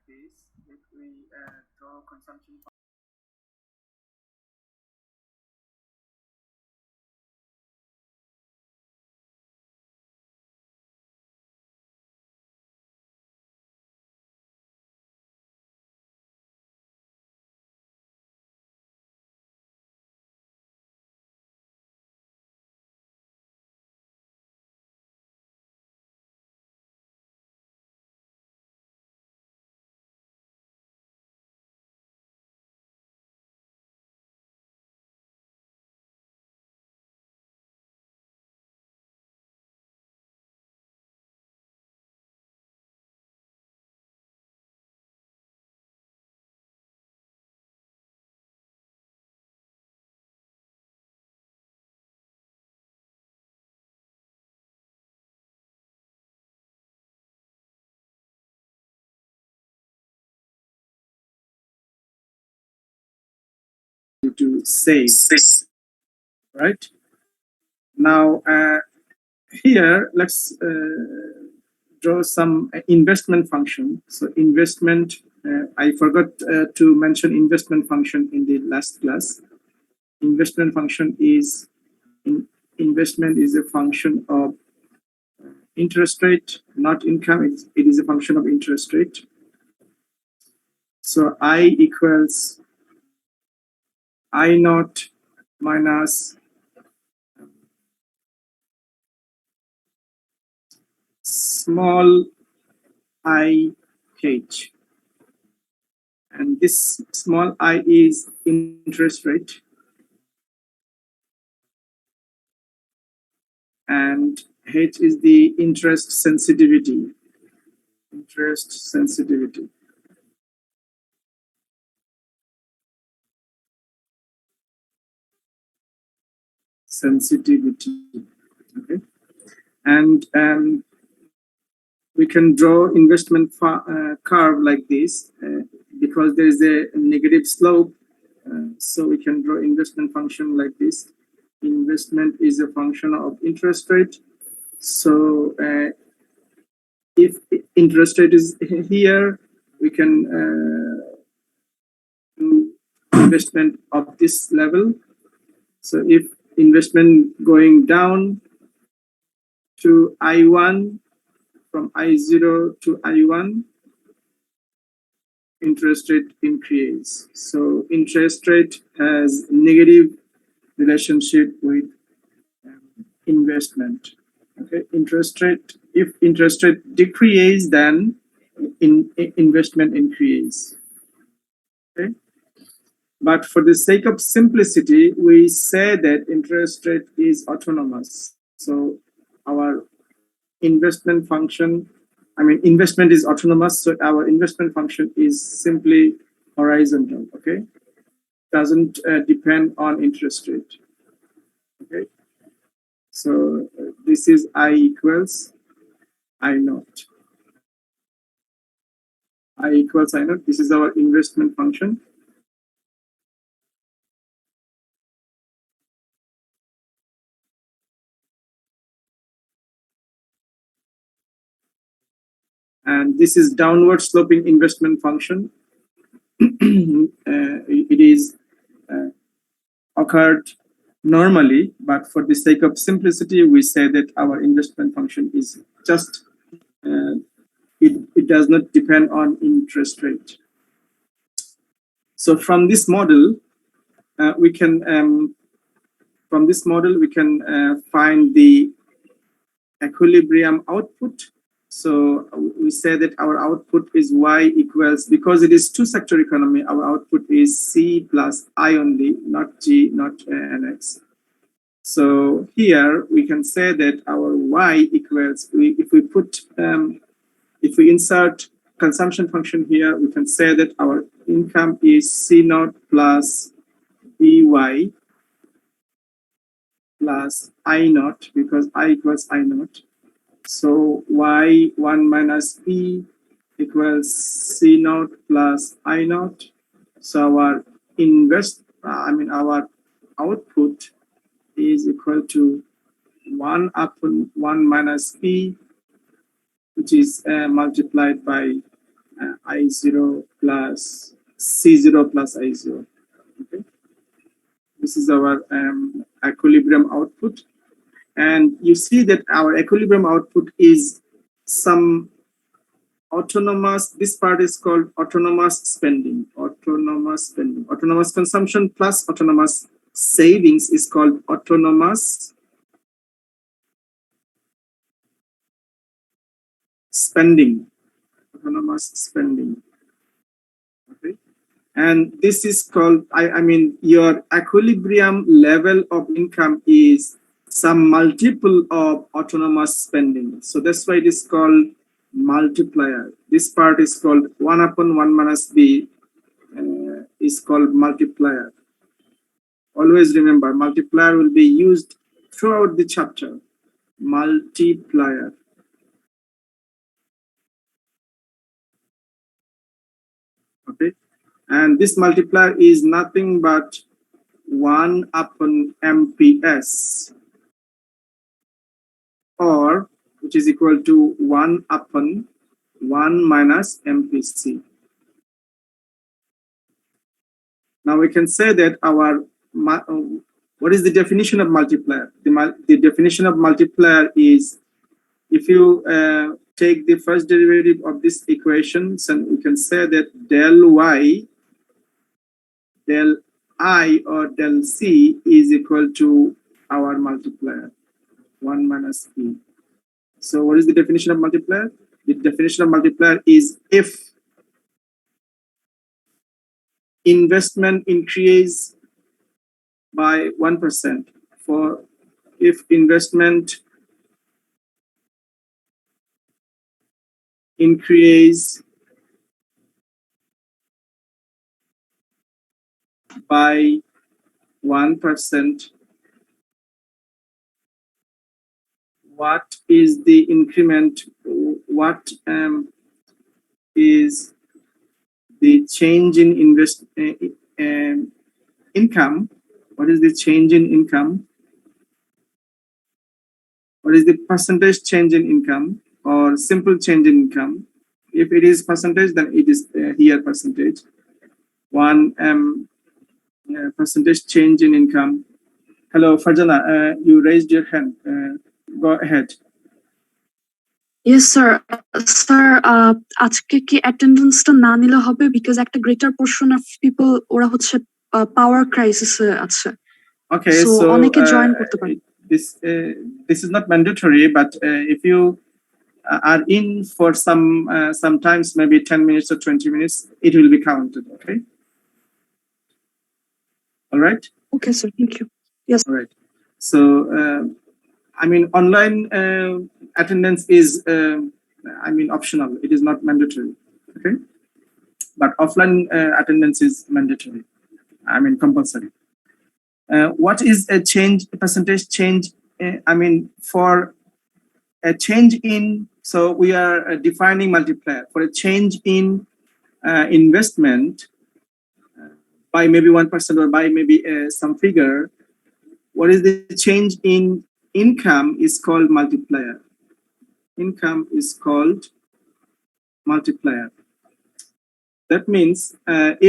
this, if we draw consumption to save, right? Now, here, let's draw some investment function. So investment, I forgot to mention investment function in the last class. Investment function is, investment is a function of interest rate, not income. It is a function of interest rate. So I equals I naught minus small I h, and this small I is interest rate, and h is the interest sensitivity. Interest sensitivity. Sensitivity. Okay, and we can draw investment curve like this because there is a negative slope. So we can draw investment function like this. Investment is a function of interest rate. So if interest rate is here, we can do investment of this level. So if investment going down to I1, from I0 to I1, interest rate increase. So interest rate has negative relationship with investment. Okay, interest rate, if interest rate decrease, then investment increase. Okay, but for the sake of simplicity, we say that interest rate is autonomous. So our investment function, I mean, investment is autonomous, so our investment function is simply horizontal. Okay, doesn't depend on interest rate. Okay, so this is I equals I naught. I equals I naught. This is our investment function. And this is downward sloping investment function. It is occurred normally, but for the sake of simplicity, we say that our investment function is just, it does not depend on interest rate. So from this model, we can find the equilibrium output. So we say that our output is y equals, because it is two-sector economy, our output is C plus I only, not G, not NX. So here we can say that our y equals, if we insert consumption function here, we can say that our income is C naught plus by plus I naught, because I equals I naught. So y1 minus p equals C naught plus I naught. So our our output is equal to 1 upon 1 minus p, which is multiplied by I0 plus C0 plus I0. Okay, this is our equilibrium output, and you see that our equilibrium output is some autonomous. This part is called autonomous spending. Autonomous consumption plus autonomous savings is called autonomous spending. Autonomous spending. Okay, and this is called, I mean, your equilibrium level of income is some multiple of autonomous spending. So that's why it is called multiplier. This part is called 1 upon 1 minus b, is called multiplier. Always remember, multiplier will be used throughout the chapter. Multiplier. Okay, and this multiplier is nothing but 1 upon MPS, or which is equal to 1 upon 1 minus MPC. Now we can say that our, what is the definition of multiplier? The definition of multiplier is, if you take the first derivative of this equation, and we can say that del y, del I or del C is equal to our multiplier, 1 minus E. So what is the definition of multiplier? The definition of multiplier is if investment increase by 1%, for if investment increase by 1%, what is the increment? What is the change in income? What is the change in income? What is the percentage change in income or simple change in income? If it is percentage, then it is here percentage. 1 percentage change in income. Hello, Farjana, you raised your hand. Go ahead. Yes, sir. Sir, আজকে কি attendance টা না নিলে হবে, because একটা greater portion of people ওরা হচ্ছে power crisis আছে. Okay, so অনেকে join করতে পারে. This is not mandatory, but if you are in for sometimes maybe 10 minutes or 20 minutes, it will be counted. Okay. All right. Okay, sir. Thank you. Yes. All right. So, I mean, online attendance is, I mean, optional. It is not mandatory. Okay. But offline attendance is mandatory. I mean, compulsory. What is a change, a percentage change? I mean, for a change in, so we are defining multiplier for a change in investment by maybe 1% or by maybe some figure. What is the change in income is called multiplier. Income is called multiplier. That means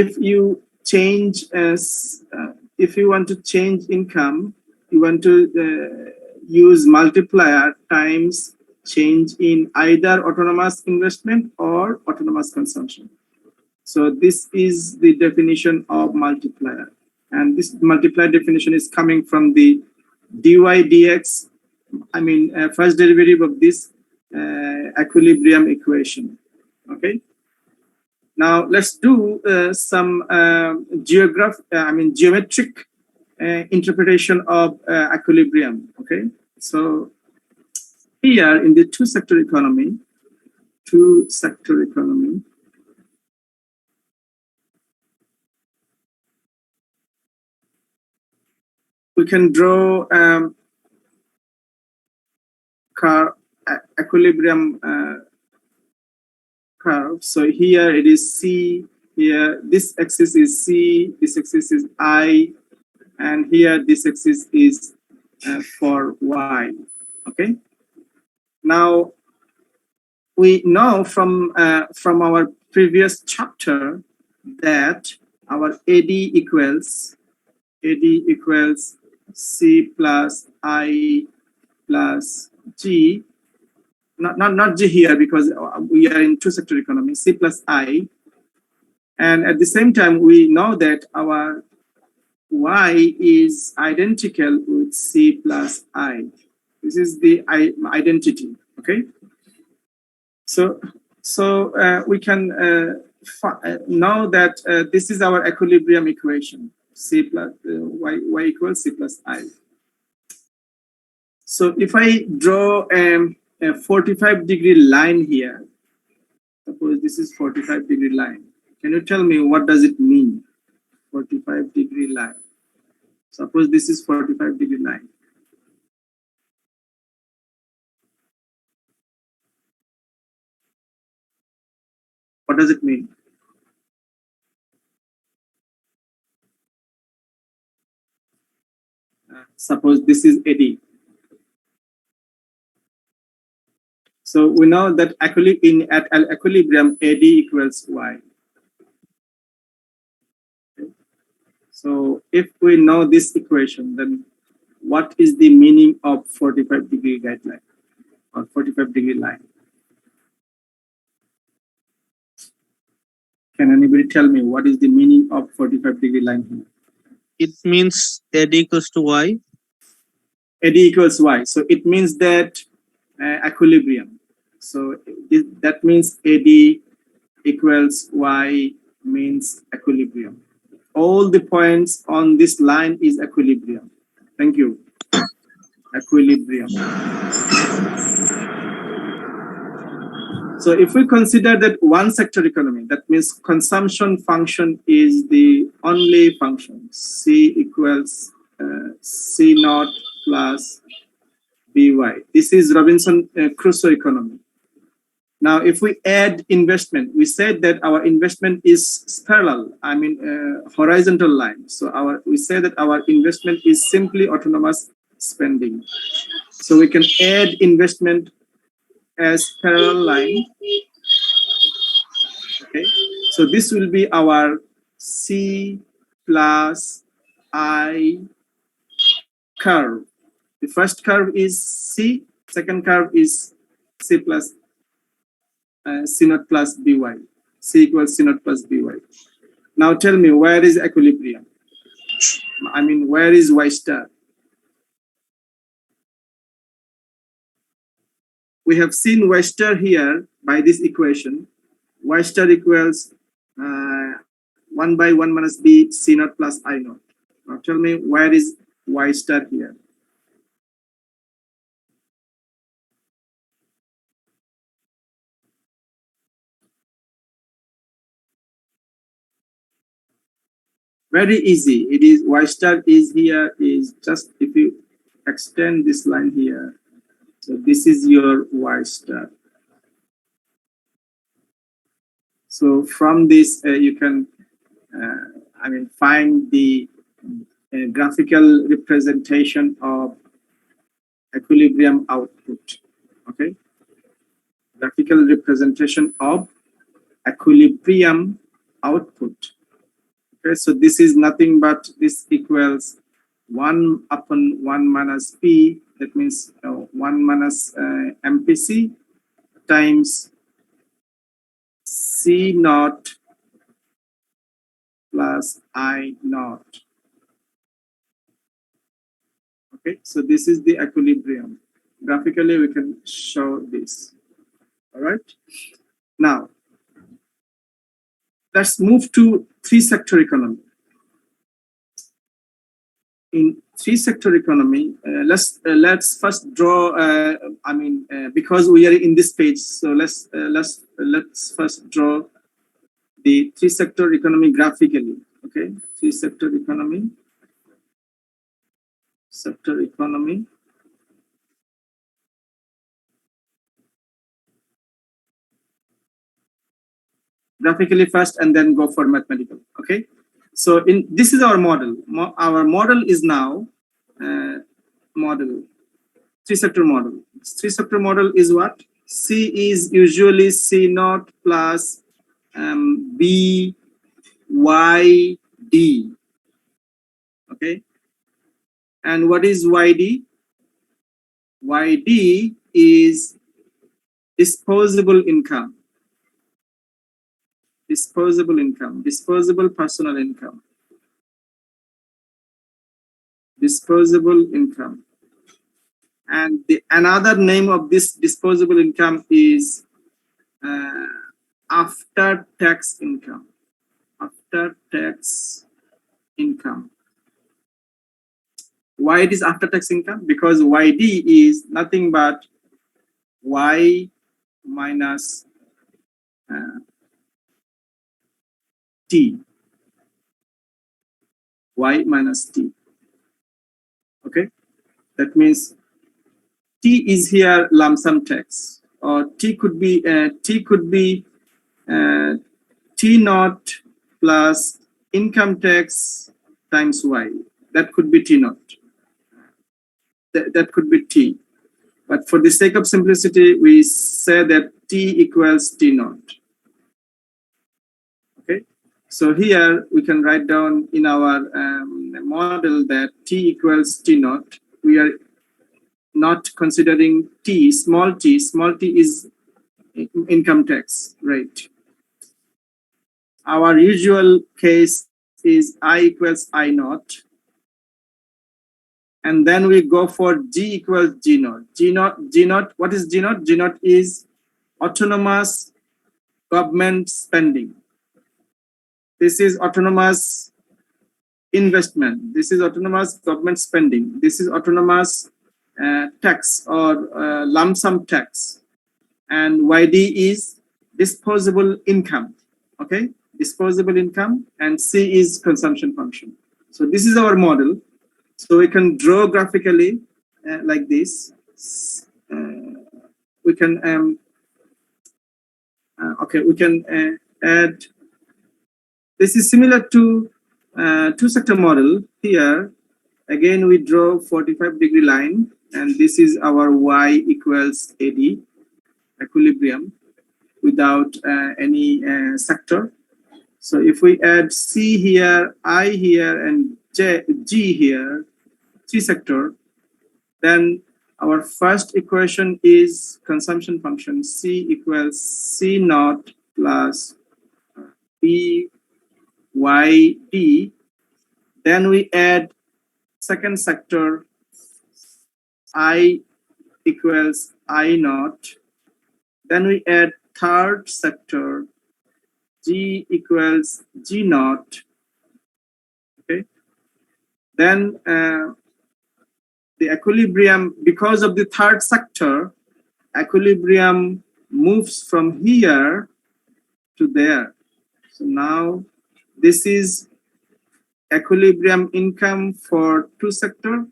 if you change, if you want to change income, you want to use multiplier times change in either autonomous investment or autonomous consumption. So this is the definition of multiplier. And this multiplier definition is coming from the dy dx, I mean, first derivative of this equilibrium equation. Okay. Now let's do some geometric interpretation of equilibrium. Okay. So here in the two-sector economy, we can draw equilibrium curve. So here it is C, here this axis is C, this axis is I, and here this axis is for Y. Okay. Now we know from our previous chapter that our AD equals C plus I plus G, not G here because we are in two-sector economy, C plus I. And at the same time, we know that our Y is identical with C plus I. This is the identity, okay? So we can know that this is our equilibrium equation, C plus Y equals C plus I. So if I draw a 45-degree line here, suppose this is 45-degree line. Can you tell me what does it mean? 45-degree line. Suppose this is 45-degree line. What does it mean? Suppose this is AD. So we know that at equilibrium, AD equals Y. Okay. So if we know this equation, then what is the meaning of 45-degree guideline or 45-degree line? Can anybody tell me what is the meaning of 45-degree line here? It means AD equals to Y. AD equals Y. So it means that equilibrium. So that means AD equals Y means equilibrium. All the points on this line is equilibrium. Thank you. Equilibrium. So if we consider that one sector economy, that means consumption function is the only function. C equals C naught plus BY. This is Robinson Crusoe economy. Now, if we add investment, we said that our investment is parallel, horizontal line. So we say that our investment is simply autonomous spending. So we can add investment as parallel line. Okay, so this will be our C plus I curve. The first curve is C, second curve is C plus C naught plus BY. C equals C naught plus BY. Now tell me, where is equilibrium? Where is Y star? We have seen Y star here by this equation. Y star equals 1 by 1 minus B C naught plus I naught. Now tell me, where is Y star here? Very easy. It is Y star is here, is just if you extend this line here. So this is your Y star. So from this, you can, find the graphical representation of equilibrium output. Okay, graphical representation of equilibrium output. Okay, so this is nothing but this equals 1 upon 1 minus P. That means 1 minus MPC times C naught plus I naught. Okay, so this is the equilibrium. Graphically, we can show this. All right. Now, let's move to three-sector economy. In three-sector economy, let's first draw. Because we are in this page, so let's first draw the three-sector economy graphically. Okay, three-sector economy. Sector economy. Graphically first, and then go for mathematical. Okay. So this is our model. Our model is now three-sector model. Three-sector model is what? C is usually C naught plus BYD. Okay, and what is YD? YD is disposable income, disposable personal income, disposable income. And another name of this disposable income is after tax income. After tax income. Why it is after tax income? Because YD is nothing but Y minus T. Y minus T. Okay, that means T is here lump sum tax, or T could be T naught plus income tax times Y. That could be T naught. That could be T. But for the sake of simplicity, we say that T equals T naught. Okay, so here we can write down in our model that T equals T naught. We are not considering T, small t. Small t is income tax rate. Our usual case is I equals I naught. And then we go for G equals G naught. G naught, what is G naught? G naught is autonomous government spending. This is autonomous investment. This is autonomous government spending. This is autonomous tax or lump sum tax. And YD is disposable income. Okay, disposable income, and C is consumption function. So this is our model. So we can draw graphically like this. We can okay, we can add. This is similar to two-sector model. Here again we draw 45-degree line, and this is our Y equals AD equilibrium without any sector. So if we add C here, I here, and G here, G sector, then our first equation is consumption function. C equals C naught plus B Y D. Then we add second sector, I equals I naught. Then we add third sector, G equals G naught. Okay. Then the equilibrium, because of the third sector, equilibrium moves from here to there. So now this is equilibrium income for two sector,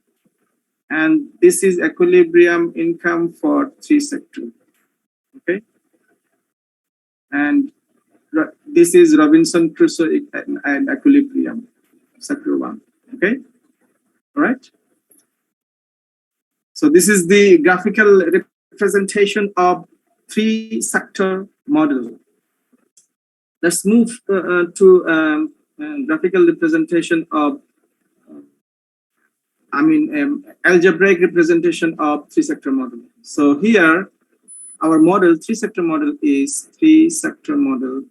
and this is equilibrium income for three sector. Okay, and this is Robinson Crusoe and equilibrium, sector one. Okay, all right. So this is the graphical representation of three sector model. Let's move to graphical representation of, algebraic representation of three sector model. So here, our model, three sector model is three sector model.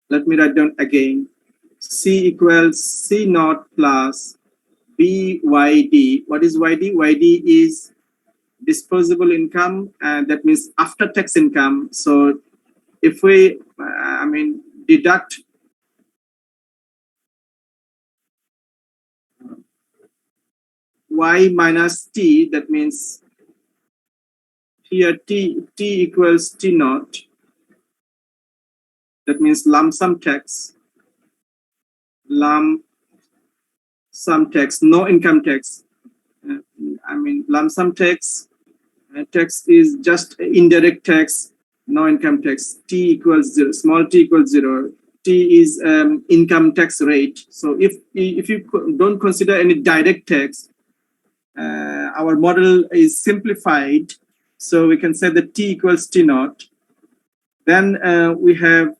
Let me write down again. C equals C naught plus BYD. What is YD? YD is disposable income, and that means after tax income. So if we, deduct Y minus T, that means here T equals T naught. That means lump sum tax. Lump sum tax, no income tax. Lump sum tax, tax is just indirect tax, no income tax. T equals 0, small t equals 0. T is income tax rate. So if you don't consider any direct tax, our model is simplified So we can say that T equals T naught. Then we have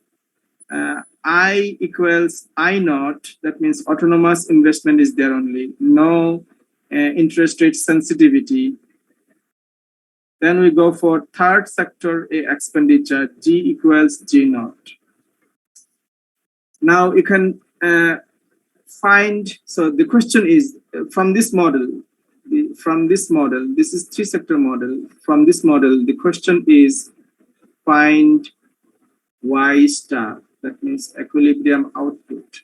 I equals I naught. That means autonomous investment is there only. No interest rate sensitivity. Then we go for third sector expenditure, G equals G naught. Now you can find, so the question is from this model, this is three sector model. From this model, the question is find Y star, that means equilibrium output.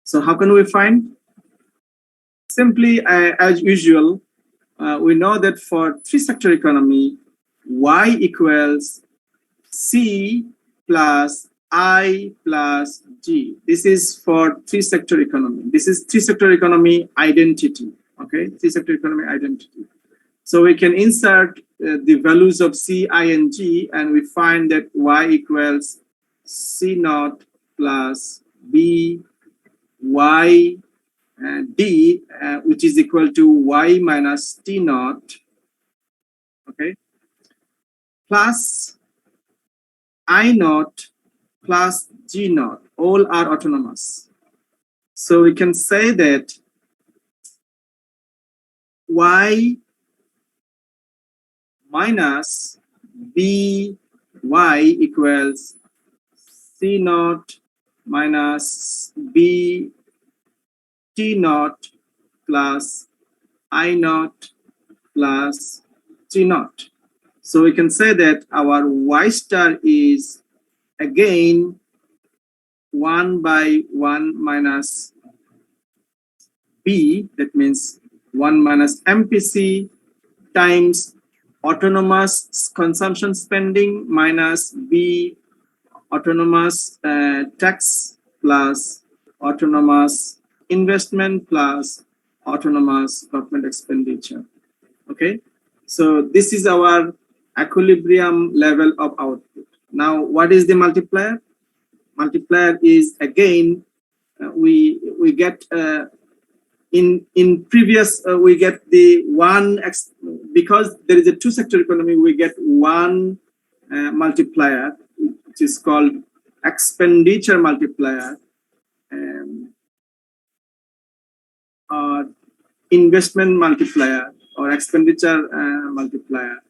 So how can we find? Simply as usual, we know that for three sector economy, Y equals C plus I plus G. This is for three sector economy. This is three sector economy identity. Okay, three sector economy identity. So we can insert the values of C, I, and G, and we find that Y equals C naught plus B Y D, which is equal to Y minus T naught. Okay, plus I naught plus G naught, all are autonomous. So we can say that Y minus BY equals C naught minus B T naught plus I naught plus T naught. So we can say that our Y star is again 1 by 1 minus B, that means 1 minus MPC times autonomous consumption spending minus B autonomous tax plus autonomous investment plus autonomous government expenditure. Okay, so this is our equilibrium level of output. Now, what is the multiplier? Multiplier is again we get in previous we get the one because there is a two sector economy, we get one multiplier which is called expenditure multiplier or investment multiplier or expenditure multiplier.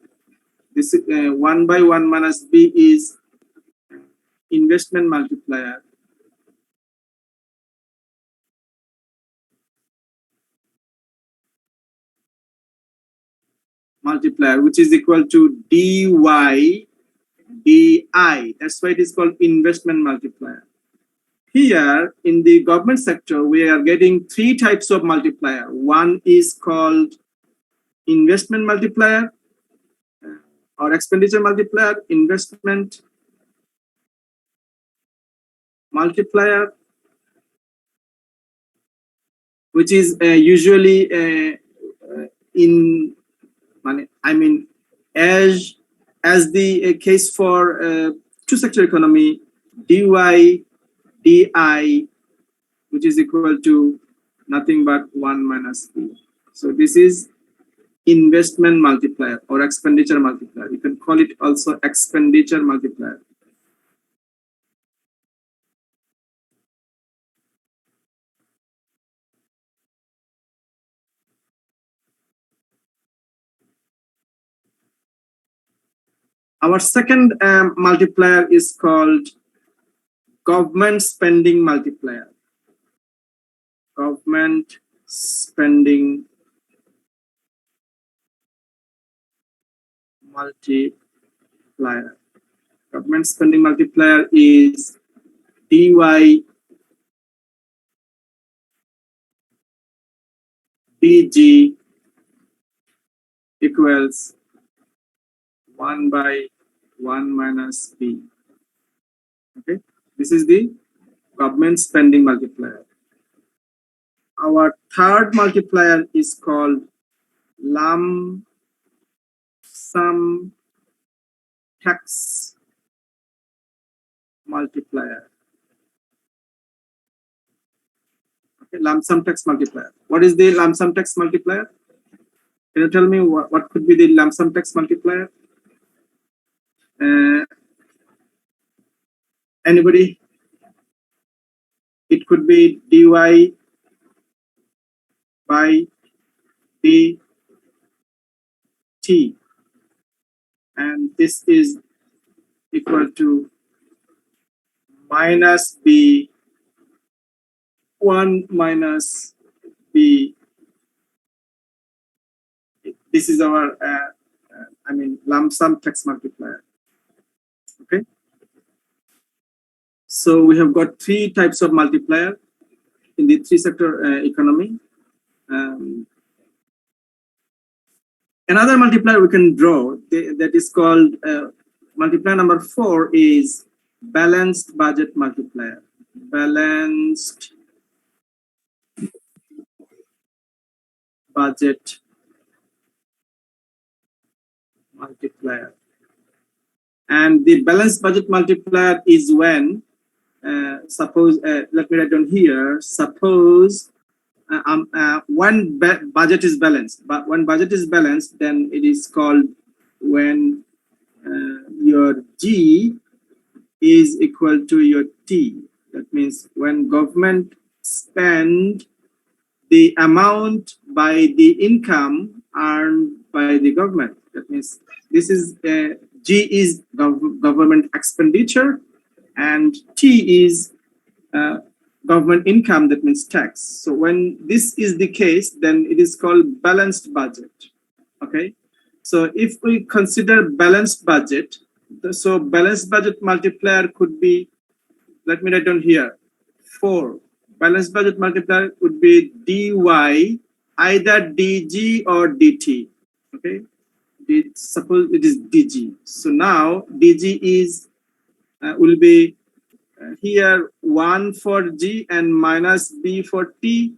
This 1 by 1 minus B is investment multiplier. Which is equal to dy di. That's why it is called investment multiplier. Here in the government sector, we are getting three types of multiplier. One is called investment multiplier or expenditure multiplier, investment multiplier, which is usually in, I mean, as the case for two sector economy, dy di, which is equal to nothing but 1 minus b. So this is investment multiplier or expenditure multiplier. You can call it also expenditure multiplier. Our second multiplier is called government spending multiplier. Government spending multiplier. Government spending multiplier is dy dg equals 1 by 1 minus b. Okay, this is the government spending multiplier. Our third multiplier is called lump sum tax multiplier. Okay, lump sum tax multiplier. What is the lump sum tax multiplier? Can you tell me what could be the lump sum tax multiplier? Anybody? It could be dy by dt, and this is equal to minus b 1 minus b. This is our lump sum tax multiplier. Okay, so we have got three types of multiplier in the three sector economy. Another multiplier we can draw that is called multiplier number 4 is balanced budget multiplier. Balanced budget multiplier. And the balanced budget multiplier is when suppose let me write down here, suppose one budget is balanced, but when budget is balanced, then it is called when your G is equal to your T. That means when government spend the amount by the income earned by the government. That means this is G is government expenditure, and T is government income, that means tax. So when this is the case, then it is called balanced budget. Okay, so if we consider balanced budget, so balanced budget multiplier could be, let me write down here, 4. Balanced budget multiplier would be dy, either dg or dt. Okay, suppose it is dg. So now dg is will be here 1 for G and minus B for T,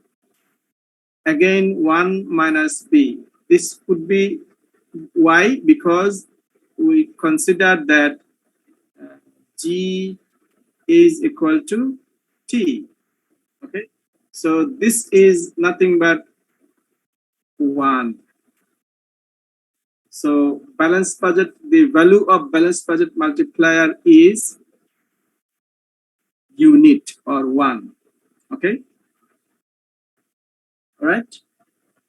again 1 minus B. This would be why, because we consider that G is equal to T. Okay, so this is nothing but 1. So balanced budget, the value of balanced budget multiplier is unit or 1. Okay, all right,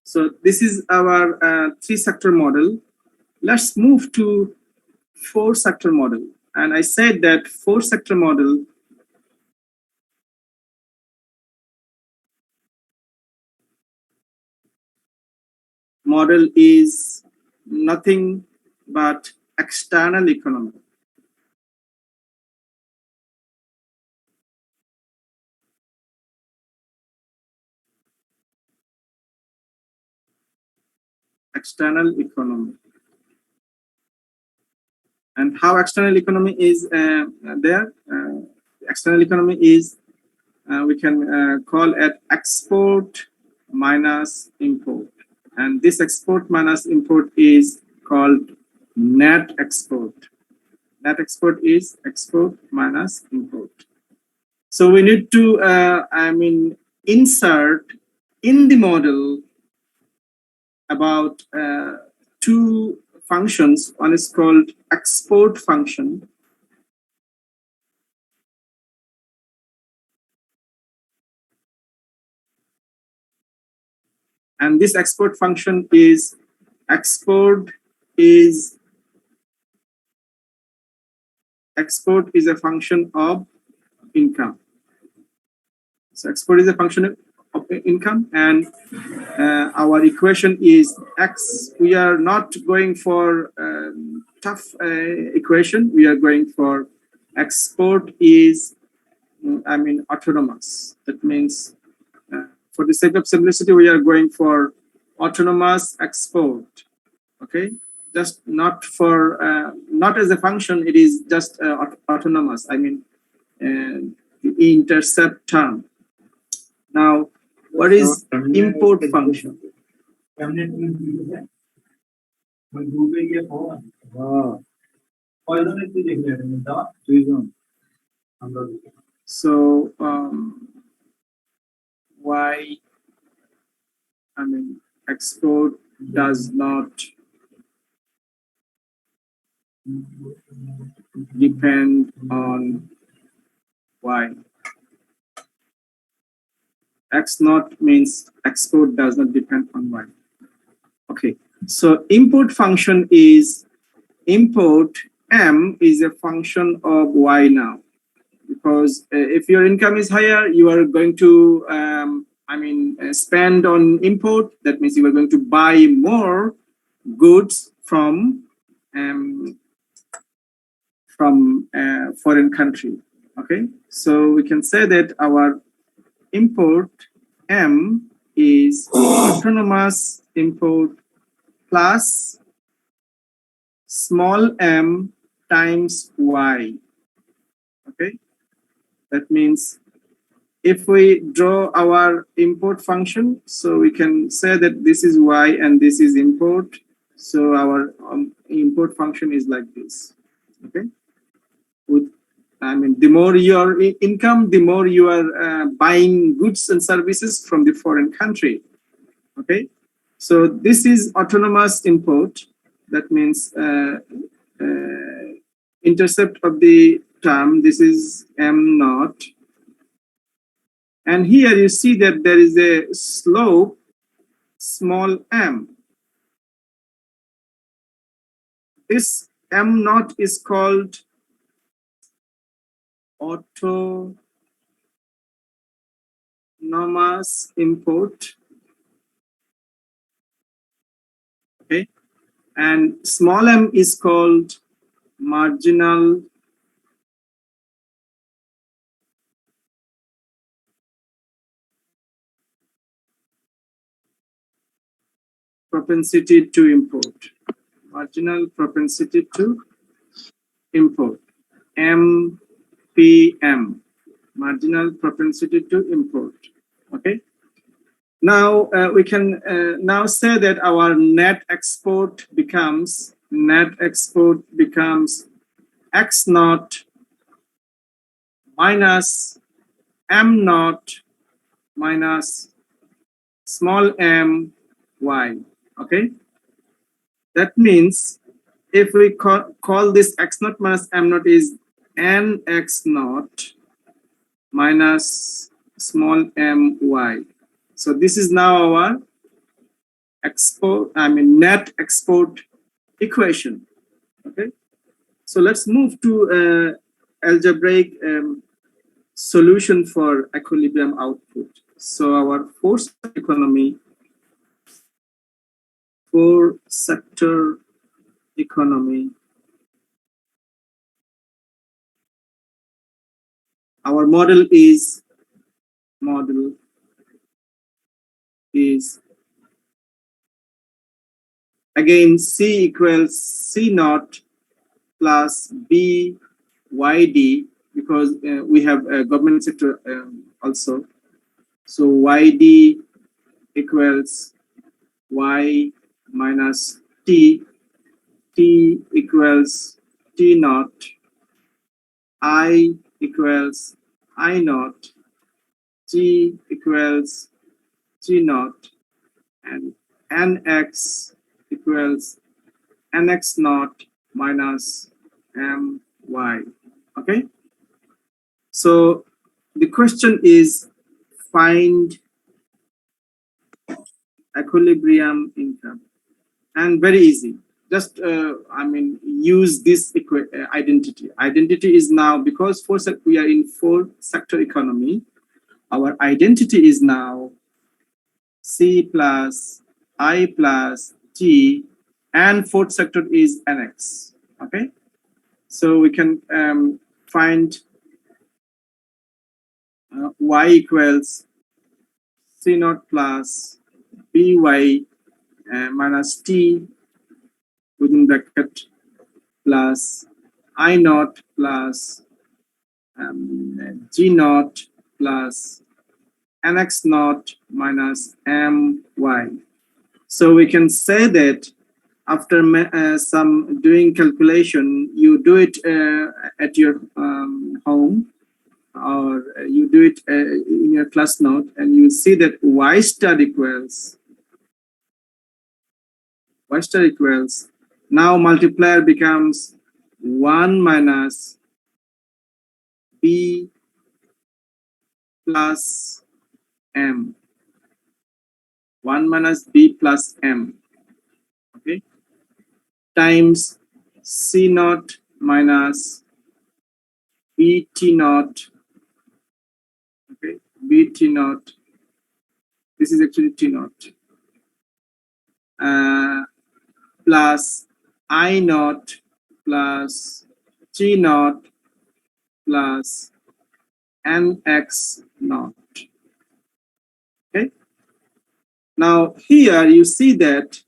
so this is our 3-sector model. Let's move to 4-sector model. And I said that 4-sector model is nothing but external economy. External economy. And how external economy is there? External economy is, we can call it export minus import. And this export minus import is called net export. Net export is export minus import. So we need to, insert in the model about 2 functions. One is called export function. And this export function is, export is a function of income. So export is a function of income, and our equation is X. We are not going for tough equation. We are going for export is, autonomous. That means for the sake of simplicity, we are going for autonomous export. Okay, just not for not as a function. It is just autonomous. The intercept term. Now, what is import function? So why export does not depend on Y. X naught means export does not depend on Y. Okay, so import function is import M is a function of Y now, because if your income is higher, you are going to, spend on import. That means you are going to buy more goods from foreign country. Okay, so we can say that our import M is autonomous import plus small m times Y. Okay, that means if we draw our import function, so we can say that this is Y and this is import. So our import function is like this. Okay, with the more your income, the more you are buying goods and services from the foreign country. Okay, so this is autonomous import. That means intercept of the term. This is m naught, and here you see that there is a slope small m. This m naught is called autonomous import. Okay, and small m is called marginal propensity to import. Marginal propensity to import. MPM, marginal propensity to import. Okay. Now we can now say that our net export becomes X naught minus M naught minus small m Y. Okay. That means if we call this X naught minus M naught is NX naught minus small m Y. So this is now our net export equation. Okay. So let's move to algebraic solution for equilibrium output. So our four sector economy. Our model is again C equals C naught plus B YD, because we have a government sector also. So YD equals Y minus T equals T naught, I equals I naught, G equals G naught, and NX equals NX naught minus MY. Okay. So the question is find equilibrium income, and very easy. Just use this identity. Identity is now, because we are in four sector economy, our identity is now C plus I plus T, and fourth sector is NX. Okay, so we can find Y equals C naught plus BY minus T within bracket plus I naught plus G naught plus NX naught minus MY. So we can say that after some doing calculation, you do it at your home, or you do it in your class note, and you see that Y star equals star equals, now multiplier becomes 1 minus B plus M. 1 minus B plus M. Okay. Times C naught minus B T naught. Okay. B T naught. This is actually T naught. Plus I naught plus T naught plus NX naught. Okay. Now here you see that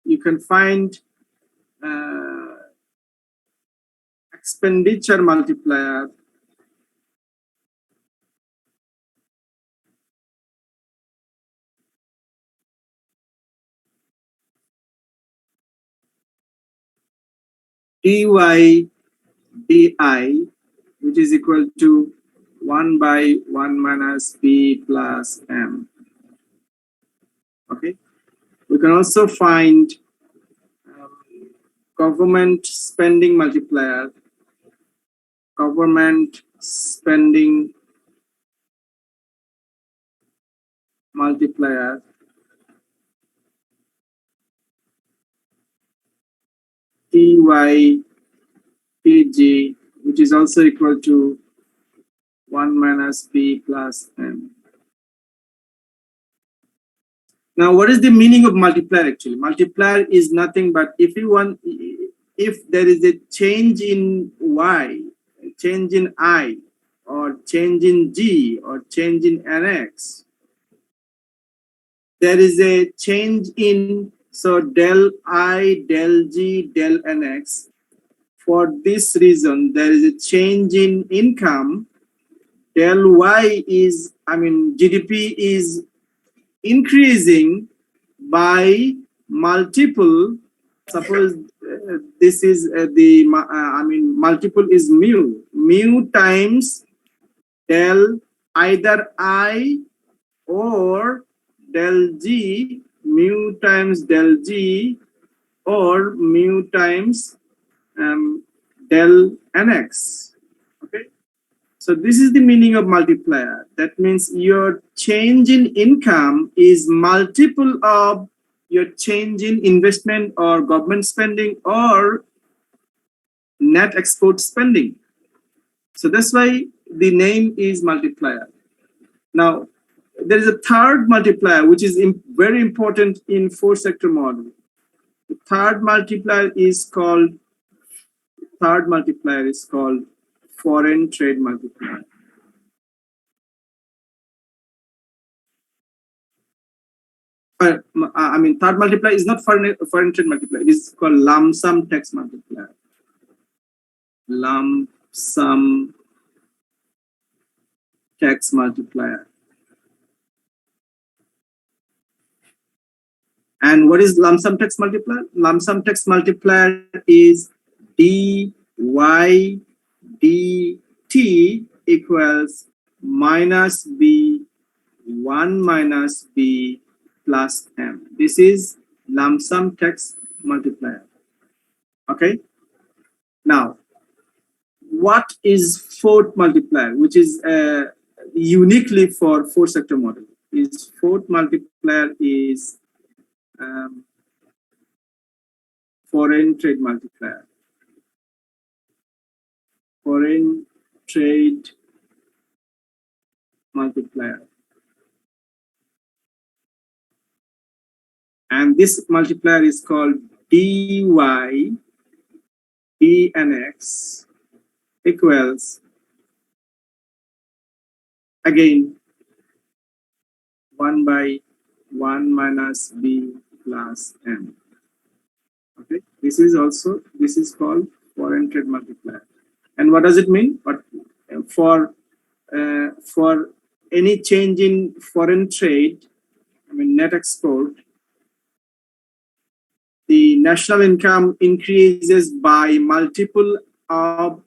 you can find expenditure multiplier dy di, which is equal to 1 by 1 minus B plus M. Okay. We can also find government spending multiplier, government spending multiplier Ty Pg, which is also equal to 1 minus B plus M. Now, what is the meaning of multiplier actually? Multiplier is nothing but if there is a change in Y, a change in I, or change in G, or change in NX, there is a change in, so del I, del G, del NX. For this reason, there is a change in income. Del Y is, GDP is increasing by multiple. Suppose this is multiple is mu times del either I or del G, mu times del G or mu times del NX. Okay. So this is the meaning of multiplier. That means your change in income is multiple of your change in investment or government spending or net export spending. So that's why the name is multiplier. Now, there is a third multiplier which is very important in 4-sector model. The third multiplier is called foreign trade multiplier. Third multiplier is not foreign trade multiplier. It is called lump sum tax multiplier. Lump sum tax multiplier. And what is lump sum tax multiplier? Lump sum tax multiplier is dy dt equals minus b 1 minus b plus m. This is lump sum tax multiplier. Okay. Now, what is fourth multiplier, which is uniquely for 4-sector model? Is fourth multiplier is foreign trade multiplier. Foreign trade multiplier. And this multiplier is called dy dnx equals, again, 1 by 1 minus b plus m. Okay, this is called foreign trade multiplier. And what does it mean? But for any change in foreign trade, net export, the national income increases by multiple of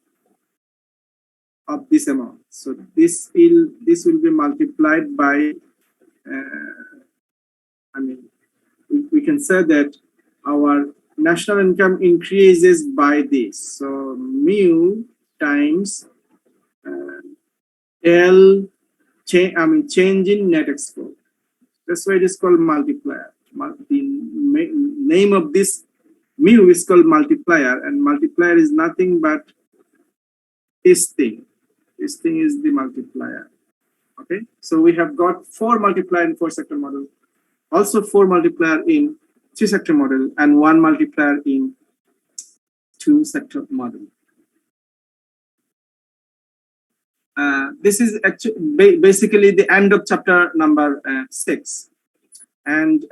this amount. So this will be multiplied by we can say that our national income increases by this. So mu times L change in net export. That's why it is called multiplier. The name of this mu is called multiplier, and multiplier is nothing but this thing. This thing is the multiplier. Okay, so we have got 4 multiplier in 4-sector model, also 4 multiplier in 3-sector model, and 1 multiplier in 2-sector model. This is actually basically the end of chapter number 6. And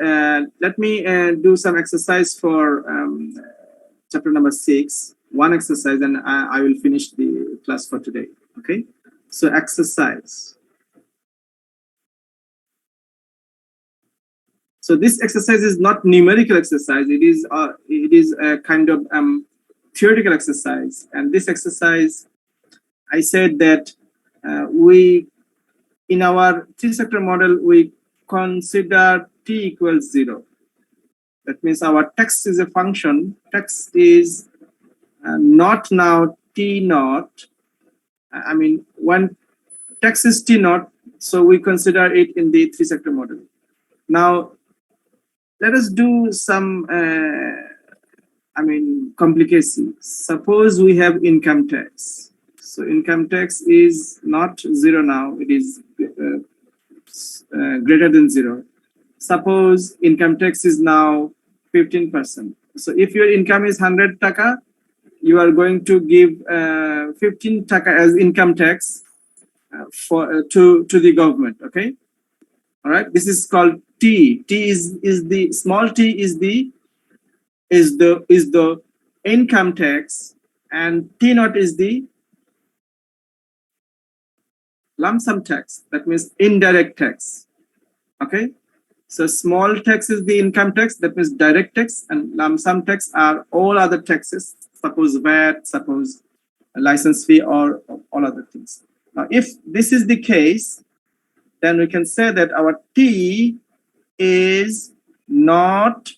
let me do some exercise for chapter number 6, one exercise, and I will finish the class for today. Okay, so exercise. So this exercise is not numerical exercise. It is a kind of theoretical exercise. And this exercise, I said that we, in our 3-sector model, we consider t equals 0. That means our text is a function. Text is not now t naught. I mean, when text is t naught, so we consider it in the 3-sector model. Now, let us do some, complications. Suppose we have income tax. So income tax is not 0 now, it is greater than 0. Suppose income tax is now 15%. So if your income is 100 taka, you are going to give 15 taka as income tax to the government. Okay, all right. This is called T. T is the small t is the income tax, and T naught is the lump sum tax. That means indirect tax. Okay, so small tax is the income tax, that means direct tax, and lump sum tax are all other taxes. Suppose VAT, suppose a license fee, or all other things. Now, if this is the case, then we can say that our T is not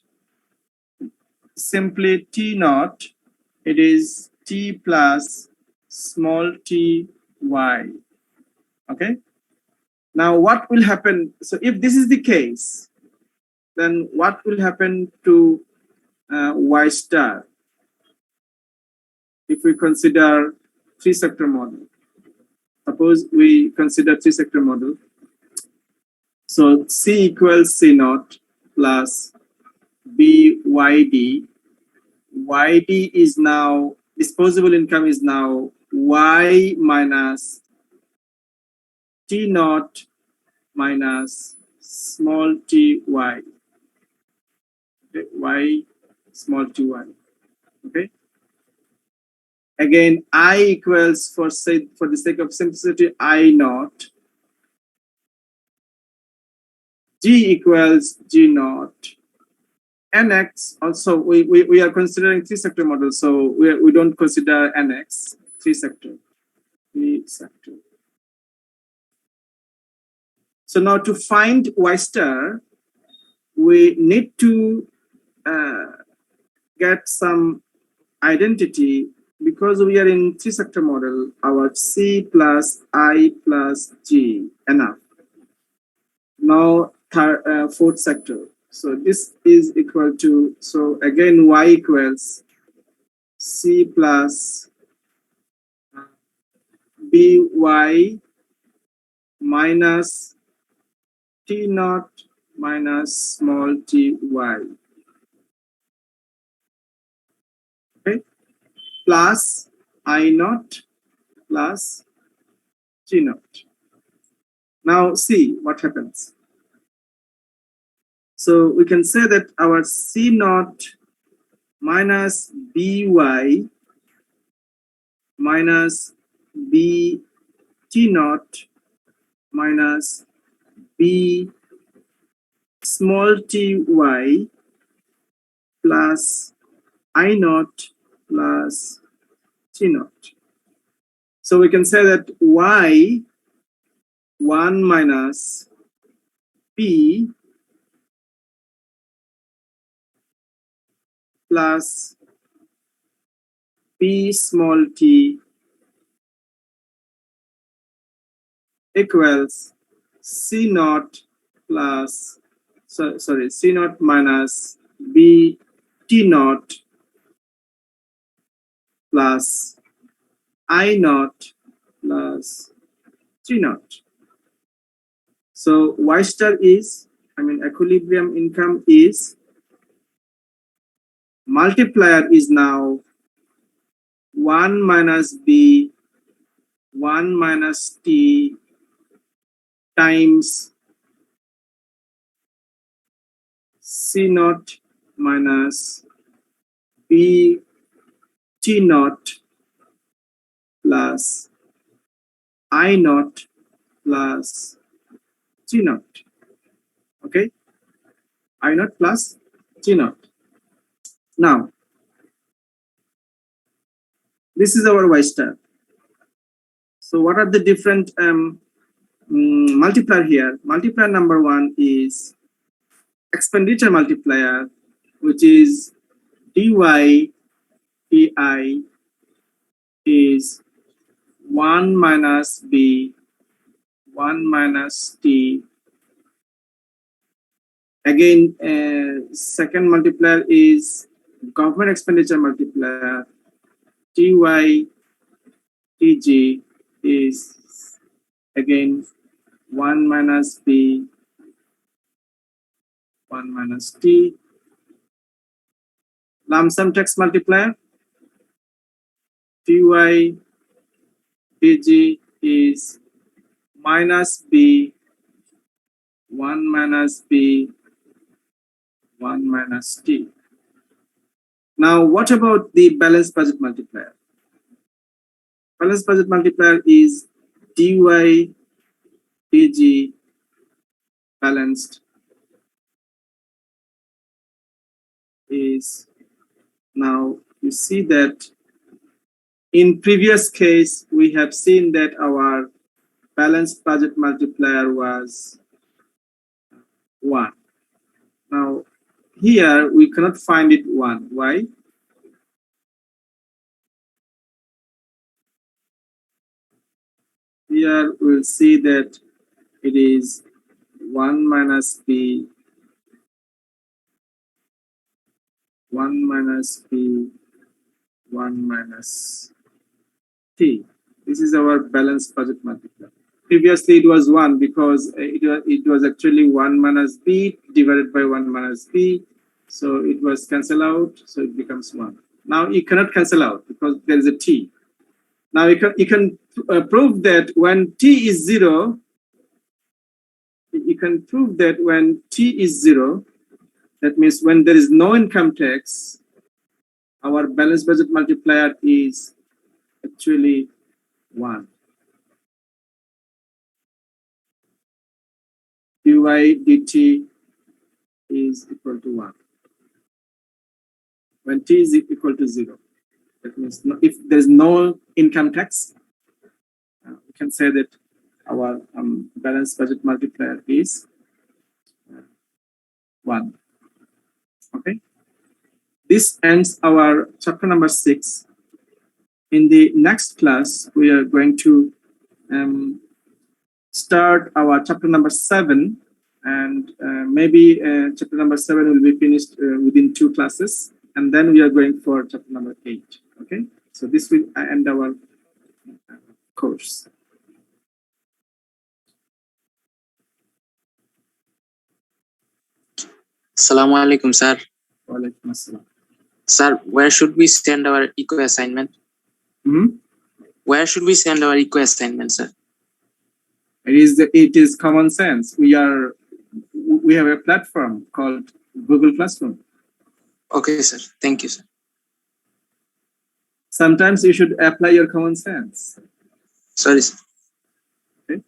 simply T naught, it is T plus small t y. Okay. Now, what will happen? So, if this is the case, then what will happen to y star? If we consider 3-sector model, suppose we consider 3-sector model. So C equals C naught plus BYD. YD is now, disposable income is now Y minus T naught minus small ty. Okay, Y small ty. Okay. Again, I equals, for the sake of simplicity, I naught. G equals G naught. NX also, we are considering 3-sector model, so we don't consider NX, 3-sector. So now to find Y star, we need to get some identity. Because we are in 3-sector model, our C plus I plus G enough. Now 4th sector. So this is equal to, so again Y equals C plus BY minus T naught minus small ty. Okay. Plus I naught plus G naught. Now see what happens. So we can say that our C naught minus BY minus B T naught minus B small ty plus I naught plus T naught. So we can say that Y 1 minus P plus p small t equals c naught plus c naught minus b t naught plus I naught plus T naught. So Y star is, equilibrium income is, multiplier is now 1 minus B 1 minus T times C naught minus B T naught plus I naught plus T naught. Okay, I naught plus T naught. Now, this is our Y star. So what are the different multiplier here? Multiplier number one is expenditure multiplier, which is dy pi is 1 minus b 1 minus t. Again, second multiplier is government expenditure multiplier, ty tg is again 1 minus b 1 minus t. Lump sum tax multiplier, ty tg is minus b 1 minus b 1 minus t. Now, what about the balanced budget multiplier? Balanced budget multiplier is dy dg balanced is, now you see that in previous case we have seen that our balanced budget multiplier was 1. Now here we cannot find it 1. Why? Here we'll see that it is 1 minus b 1 minus b 1 minus t. This is our balanced budget multiplier. Previously it was 1 because it was actually 1 minus b divided by 1 minus b. So it was cancelled out, so it becomes 1. Now you cannot cancel out because there is a t. Now you can prove that when t is 0, you can prove that when t is 0, that means when there is no income tax, our balanced budget multiplier is actually 1. dy dt is equal to 1. When t is equal to 0, that means if there's no income tax, we can say that our balanced budget multiplier is 1. Okay. This ends our chapter number 6. In the next class, we are going to start our chapter number 7, and maybe chapter number 7 will be finished within 2 classes, and then we are going for chapter number 8. Okay, so this will end our course. Assalamu alaikum, sir. Walaikum assalam. Sir, where should we send our eco assignment? Where should we send our eco assignment, sir? It is common sense. We have a platform called Google Classroom. Okay, sir. Thank you, sir. Sometimes you should apply your common sense. Sorry, sir. Okay.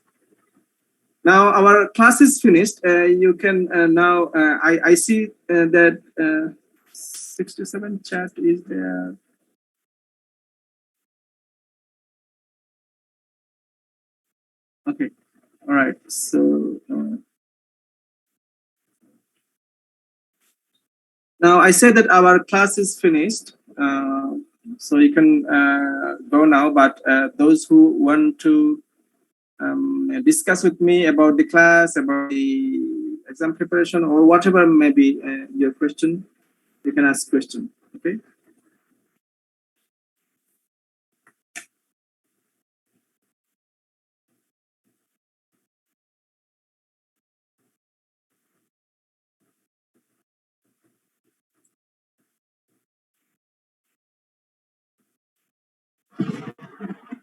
Now our class is finished. You can now. I see that 67 chat is there. Okay. All right. So Now I said that our class is finished, so you can go now. But those who want to discuss with me about the class, about the exam preparation, or whatever may be your question, you can ask question. Okay.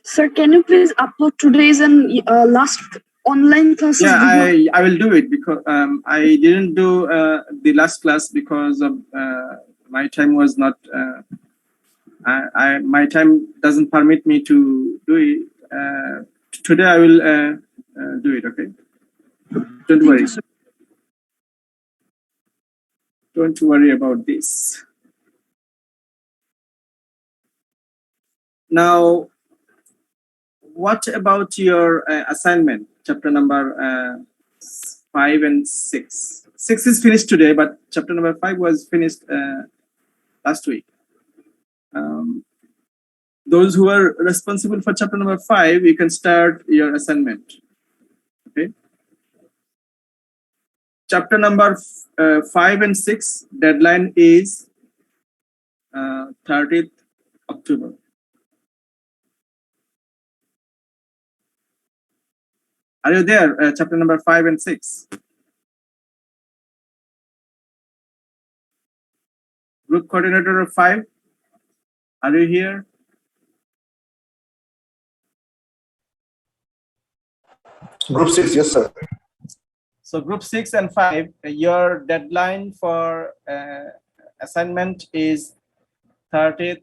Sir, can you please upload today's and last online classes Yeah, video? I will do it because I didn't do the last class because of my time was not. My time doesn't permit me to do it. Today I will do it. Okay. Don't Thank worry. you, sir. Don't worry about this. Now, what about your assignment, chapter number 5 and 6? 6 is finished today, but chapter number 5 was finished last week. Those who are responsible for chapter number 5, you can start your assignment. Okay. Chapter number 5 and 6, deadline is 30th October. Are you there? Chapter number 5 and 6. Group coordinator of 5. Are you here? Group 6, yes, sir. So group 6 and 5, your deadline for assignment is 30th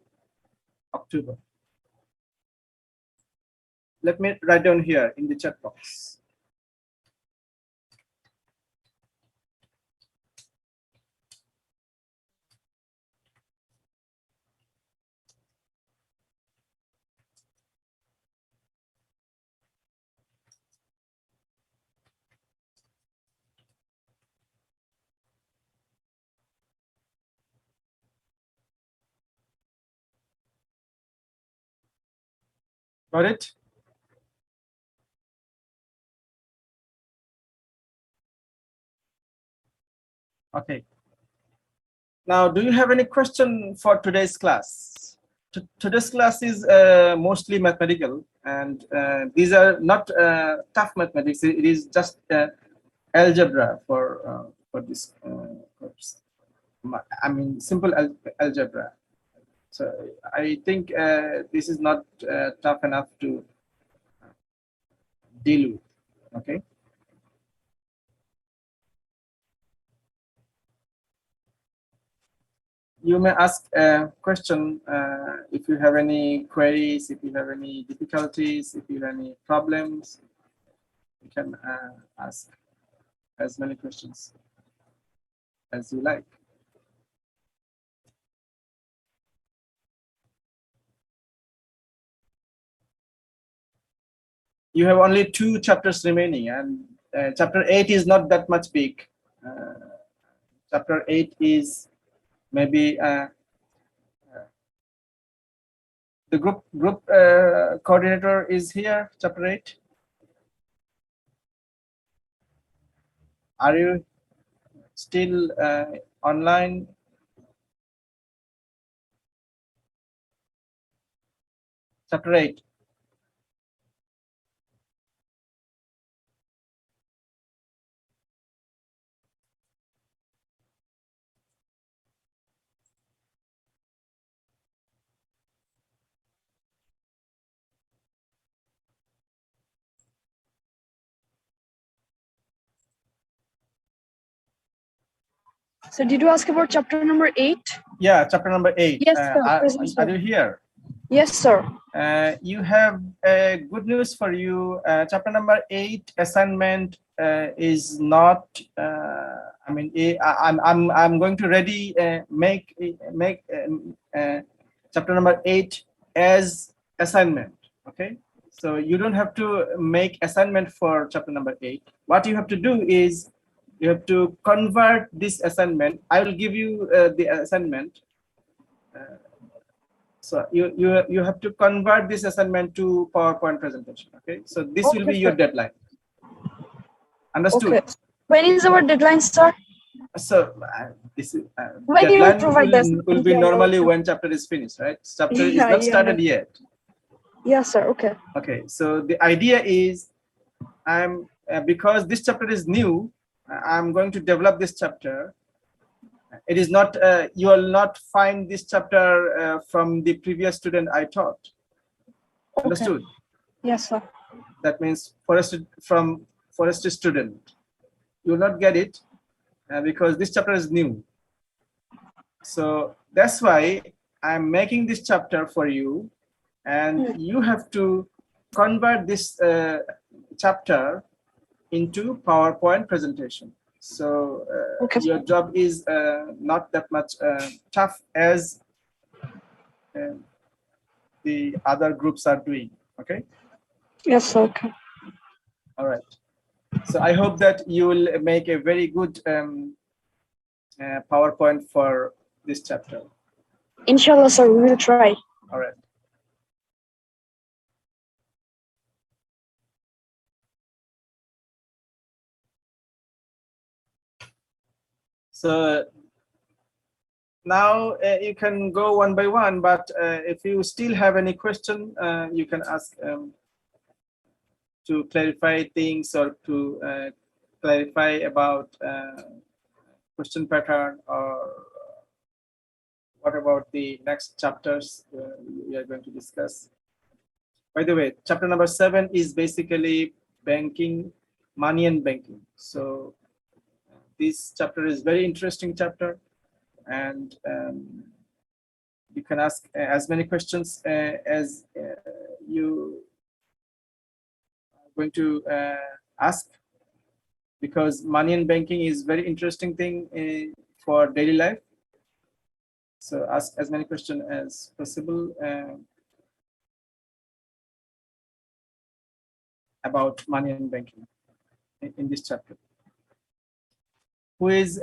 October. Let me write down here in the chat box. Got it? Okay. Now, do you have any question for today's class? Today's class is mostly mathematical, and these are not tough mathematics. It is just algebra for this course. I mean, simple algebra. So I think this is not tough enough to deal with. Okay. You may ask a question if you have any queries, if you have any difficulties, if you have any problems. You can ask as many questions as you like. You have only 2 chapters remaining, and chapter 8 is not that much big. Chapter 8 is maybe the group coordinator is here. Chapter 8. Are you still online? Chapter 8. So did you ask about chapter number 8? Yeah, chapter number 8. Yes, sir. Are you here? Yes, sir. You have good news for you. Chapter number 8 assignment is not. I mean, I'm going to ready make chapter number 8 as assignment. Okay, so you don't have to make assignment for chapter number 8. What you have to do is You have to convert this assignment. I will give you the assignment. So you have to convert this assignment to PowerPoint presentation. Okay, so this will be your deadline. Understood? Okay. When is our deadline, sir? So this is When you will deadline provide this? will be normally when chapter is finished, right? Chapter is Yeah, not yeah. started yet. Yes, sir. Okay. Okay, so the idea is I'm because this chapter is new, I'm going to develop this chapter. It is not you will not find this chapter from the previous student I taught. Understood? Yes, sir. That means from forest student, you will not get it because this chapter is new. So that's why I'm making this chapter for you, and you have to convert this chapter into PowerPoint presentation. So Okay. your job is not that much tough as the other groups are doing. Okay. Yes, sir. Okay. All right. So I hope that you will make a very good PowerPoint for this chapter. Inshallah, sir. We will try. All right. So now you can go one by one, but if you still have any question, you can ask to clarify things or to clarify about question pattern, or what about the next chapters we are going to discuss. By the way, chapter number 7 is basically banking, money and banking. So this chapter is very interesting chapter, and you can ask as many questions as you are going to ask, because money and banking is very interesting thing for daily life. So ask as many questions as possible about money and banking in this chapter. Who is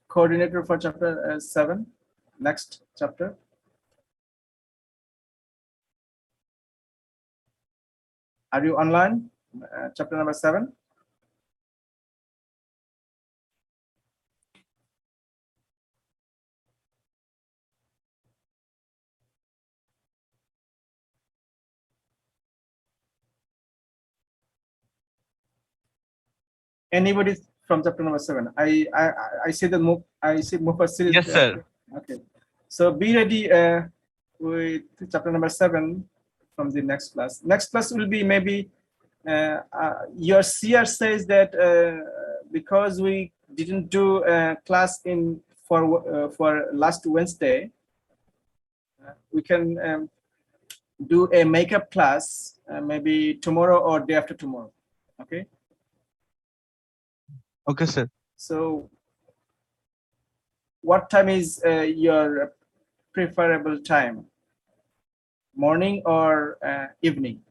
coordinator for chapter 7? Next chapter. Are you online? Chapter number 7. Anybody from chapter number 7? I see the Mufassir. Yes, sir. Okay. So be ready with chapter number 7 from the next class. Next class will be maybe your CR says that because we didn't do a class for last Wednesday, we can do a makeup class maybe tomorrow or day after tomorrow. Okay. Okay, sir. So what time is your preferable time? Morning or evening?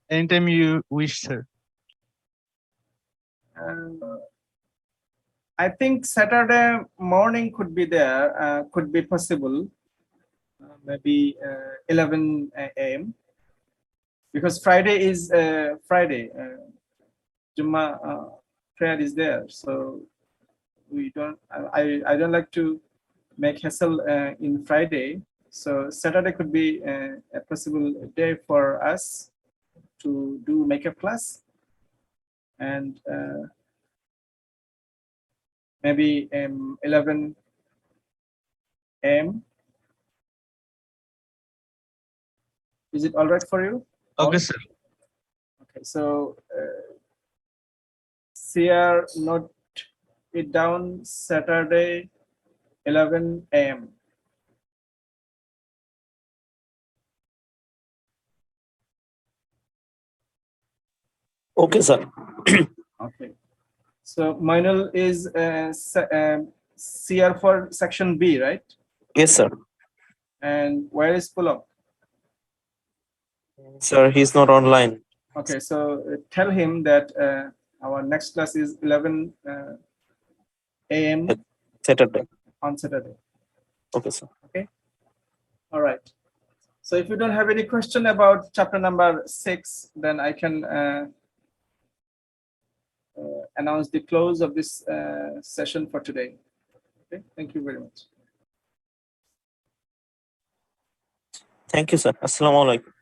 Anytime you wish, sir. I think Saturday morning could be there, could be possible, maybe 11 a.m. because Friday is Friday. Jumma prayer is there, so we don't. I don't like to make hassle in Friday, so Saturday could be a possible day for us to do makeup class, and maybe 11 a.m. Is it all right for you? Okay, sir. Okay, so CR, note it down, Saturday 11 a.m. Okay, sir. Okay, so Mainul is CR for section B, right? Yes, sir. And where is Pulam? Sir, he's not online. Okay, so tell him that our next class is 11 a.m. Saturday. on Saturday. Okay, sir. All right. So if you don't have any question about chapter number 6, then I can announce the close of this session for today. Okay, thank you very much. Thank you, sir. Assalamu alaikum.